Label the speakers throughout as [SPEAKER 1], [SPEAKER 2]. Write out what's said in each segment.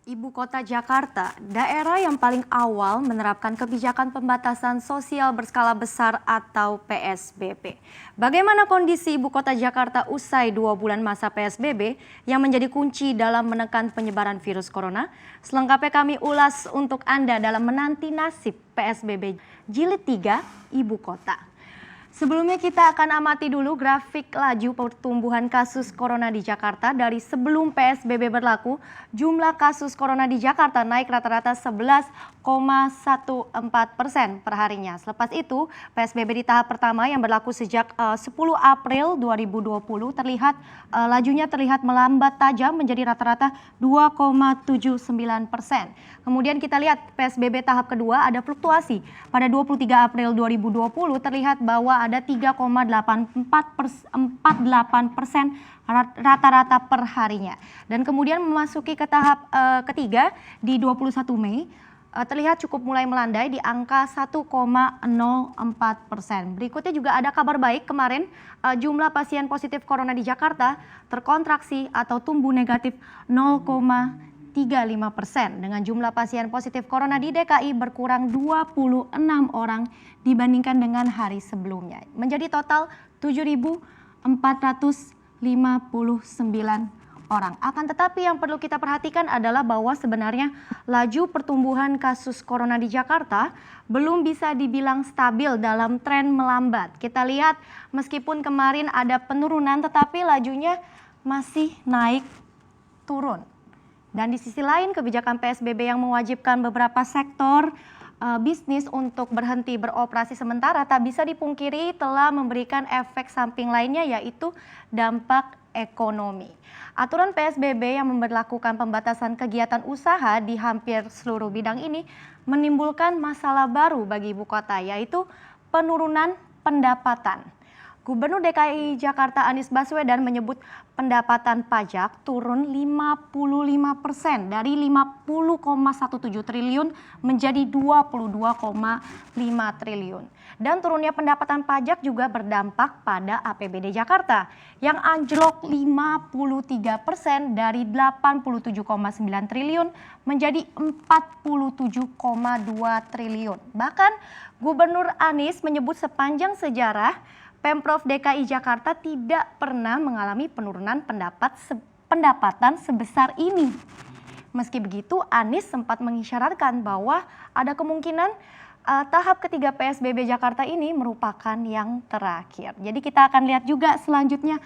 [SPEAKER 1] Ibu kota Jakarta, daerah yang paling awal menerapkan kebijakan pembatasan sosial berskala besar atau PSBB. Bagaimana kondisi ibu kota Jakarta usai 2 bulan masa PSBB yang menjadi kunci dalam menekan penyebaran virus corona? Selengkapnya kami ulas untuk Anda dalam menanti nasib PSBB Jilid 3 Ibu Kota. Sebelumnya kita akan amati dulu grafik laju pertumbuhan kasus corona di Jakarta. Dari sebelum PSBB berlaku, jumlah kasus corona di Jakarta naik rata-rata 11,14% per harinya. Selepas itu, PSBB di tahap pertama yang berlaku sejak 10 April 2020 lajunya terlihat melambat tajam menjadi rata-rata 2,79%. Kemudian kita lihat PSBB tahap kedua ada fluktuasi. Pada 23 April 2020 terlihat bahwa ada 3,84% rata-rata per harinya. Dan kemudian memasuki ke tahap ketiga di 21 Mei terlihat cukup mulai melandai di angka 1,04%. Berikutnya juga ada kabar baik kemarin jumlah pasien positif corona di Jakarta terkontraksi atau tumbuh negatif 0,35% dengan jumlah pasien positif corona di DKI berkurang 26 orang dibandingkan dengan hari sebelumnya. Menjadi total 7.459 orang. Akan tetapi yang perlu kita perhatikan adalah bahwa sebenarnya laju pertumbuhan kasus corona di Jakarta belum bisa dibilang stabil dalam tren melambat. Kita lihat meskipun kemarin ada penurunan tetapi lajunya masih naik turun. Dan di sisi lain kebijakan PSBB yang mewajibkan beberapa sektor bisnis untuk berhenti beroperasi sementara tak bisa dipungkiri telah memberikan efek samping lainnya yaitu dampak ekonomi. Aturan PSBB yang memberlakukan pembatasan kegiatan usaha di hampir seluruh bidang ini menimbulkan masalah baru bagi ibu kota yaitu penurunan pendapatan. Gubernur DKI Jakarta Anies Baswedan menyebut pendapatan pajak turun 55% dari 50,17 triliun menjadi 22,5 triliun. Dan turunnya pendapatan pajak juga berdampak pada APBD Jakarta yang anjlok 53% dari 87,9 triliun menjadi 47,2 triliun. Bahkan Gubernur Anies menyebut sepanjang sejarah Pemprov DKI Jakarta tidak pernah mengalami penurunan pendapatan sebesar ini. Meski begitu, Anies sempat mengisyaratkan bahwa ada kemungkinan tahap ketiga PSBB Jakarta ini merupakan yang terakhir. Jadi kita akan lihat juga selanjutnya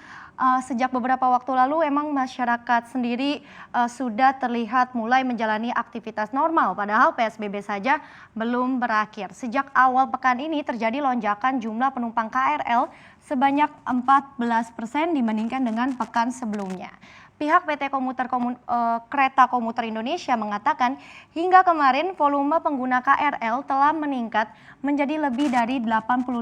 [SPEAKER 1] sejak beberapa waktu lalu emang masyarakat sendiri sudah terlihat mulai menjalani aktivitas normal. Padahal PSBB saja belum berakhir. Sejak awal pekan ini terjadi lonjakan jumlah penumpang KRL sebanyak 14% dibandingkan dengan pekan sebelumnya. Pihak PT Kereta Komuter Indonesia mengatakan hingga kemarin volume pengguna KRL telah meningkat menjadi lebih dari 85.000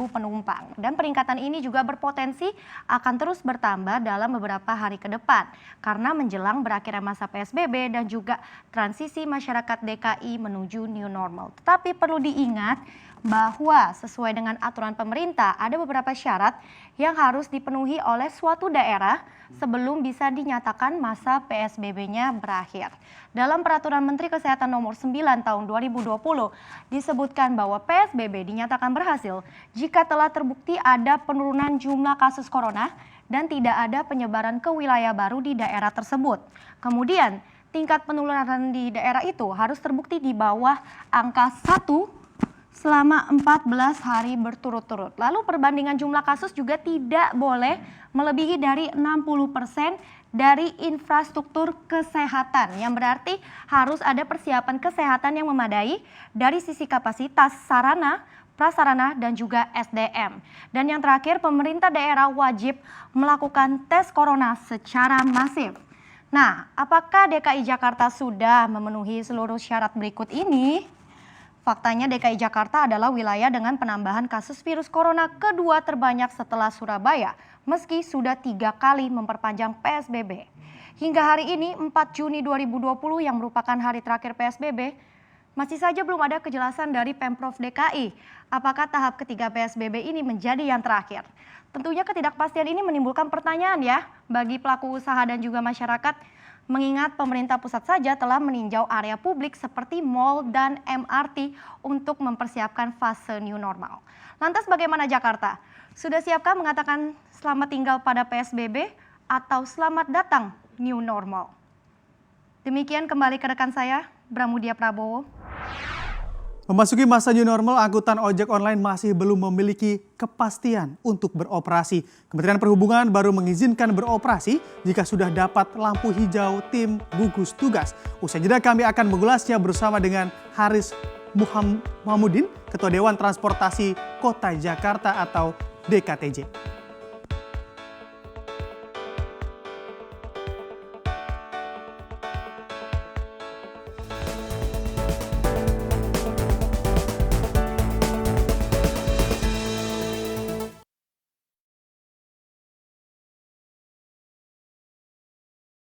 [SPEAKER 1] penumpang. Dan peningkatan ini juga berpotensi akan terus bertambah dalam beberapa hari ke depan karena menjelang berakhirnya masa PSBB dan juga transisi masyarakat DKI menuju new normal. Tetapi perlu diingat bahwa sesuai dengan aturan pemerintah ada beberapa syarat yang harus dipenuhi oleh suatu daerah sebelum bisa dinyatakan masa PSBB-nya berakhir. Dalam Peraturan Menteri Kesehatan Nomor 9 Tahun 2020 disebutkan bahwa PSBB dinyatakan berhasil jika telah terbukti ada penurunan jumlah kasus corona dan tidak ada penyebaran ke wilayah baru di daerah tersebut. Kemudian tingkat penularan di daerah itu harus terbukti di bawah angka 1 selama 14 hari berturut-turut. Lalu perbandingan jumlah kasus juga tidak boleh melebihi dari 60% dari infrastruktur kesehatan. Yang berarti harus ada persiapan kesehatan yang memadai dari sisi kapasitas sarana, prasarana, dan juga SDM. Dan yang terakhir, pemerintah daerah wajib melakukan tes corona secara masif. Nah, apakah DKI Jakarta sudah memenuhi seluruh syarat berikut ini? Faktanya DKI Jakarta adalah wilayah dengan penambahan kasus virus corona kedua terbanyak setelah Surabaya, meski sudah 3 kali memperpanjang PSBB. Hingga hari ini 4 Juni 2020 yang merupakan hari terakhir PSBB, masih saja belum ada kejelasan dari Pemprov DKI apakah tahap ketiga PSBB ini menjadi yang terakhir. Tentunya ketidakpastian ini menimbulkan pertanyaan ya bagi pelaku usaha dan juga masyarakat. Mengingat pemerintah pusat saja telah meninjau area publik seperti mal dan MRT untuk mempersiapkan fase new normal. Lantas bagaimana Jakarta? Sudah siapkah mengatakan selamat tinggal pada PSBB atau selamat datang new normal? Demikian kembali ke rekan saya, Bramudia Prabowo.
[SPEAKER 2] Memasuki masa new normal, angkutan ojek online masih belum memiliki kepastian untuk beroperasi. Kementerian Perhubungan baru mengizinkan beroperasi jika sudah dapat lampu hijau tim gugus tugas. Usai jeda kami akan mengulasnya bersama dengan Haris Muhammadudin, Ketua Dewan Transportasi Kota Jakarta atau DKTJ.